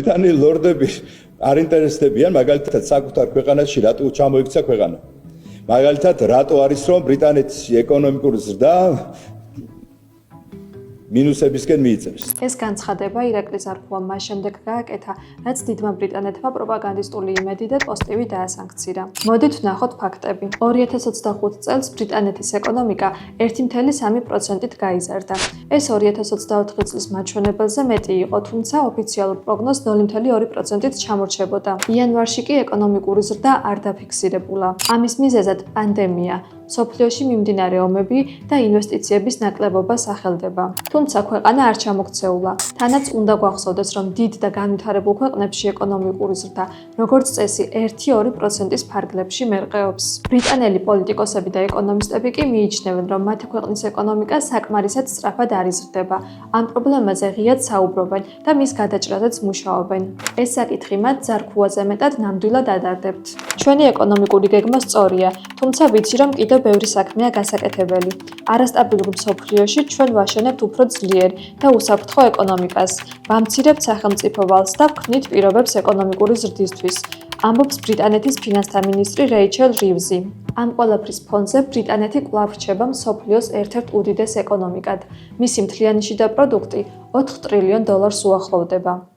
ბრიტანელი ლორდები არ ინტერესდებიან მაგალითად საკუთარ ქვეყანაში რატო ჩამოიქცა ქვეყანა. მაგალითად რატო არის რომ ბრიტანეთის ეკონომიკური ზრდა მინუსებისკენ მიიწევს. ეს განცხადება ირაკლი ზარქუამ მას შემდეგ გააკეთა, რაც დიდმა ბრიტანეთმა პროპაგანდისტული იმედი და პოზიტივი დაასანქცირა. მოდით ვნახოთ ფაქტები. 2025 წელს ბრიტანეთის ეკონომიკა 1,3%-ით გაიზარდა. ეს 2024 წლის მაჩვენებელზე მეტი იყო, თუმცა ოფიციალურ პროგნოზს 0,2%-ით ჩამორჩებოდა. იანვარში კი ეკონომიკური ზრდა არ დაფიქსირებულა. ამის მიზეზად პანდემია, სოფლიოში მიმდინარე ომები და ინვესტიციების ნაკლებობა სახელდება. თუმცა ქვეყანა არ ჩამოქცეულა. თანაც უნდა გვახსოვდეს, რომ დიდ და განვითარებულ ქვეყნებში ეკონომიკური ზრდა, როგორც წესი, 1-2%-ის ფარგლებში მერყეობს. ბრიტანელი პოლიტიკოსები და ეკონომისტები კი მიიჩნევენ, რომ მათი ქვეყნის ეკონომიკა საკმარისად სწრაფად არ იზრდება. ამ პრობლემაზე ღიად საუბრობენ და მის გადაჭრაზეც მუშაობენ. ეს საკითხი მათ ზარქუაზე მეტად ნამდვილად ადარდებთ. ჩვენი ეკონომიკური გეგმა სწორია, თუმცა ვიცი, რომ კიდევ ბევრი საქმეა გასაკეთებელი. არასტაბილურ მსოფლიოში ჩვენ ვაშენებთ უფრო ძლიერ და უსაფრთხო ეკონომიკას. ვამცირებთ სახელმწიფო ვალს და ვქმნით პირობებს ეკონომიკური ზრდისთვის. ამბობს ბრიტანეთის ფინანსთა მინისტრი რეიჩელ რივზი. ამ ყველაფრის ფონზე ბრიტანეთი კვლავ რჩება მსოფლიოს ერთ-ერთ უდიდეს ეკონომიკად. მისი მთლიანი შიდა პროდუქტი $4 ტრილიონ უახლოვდება.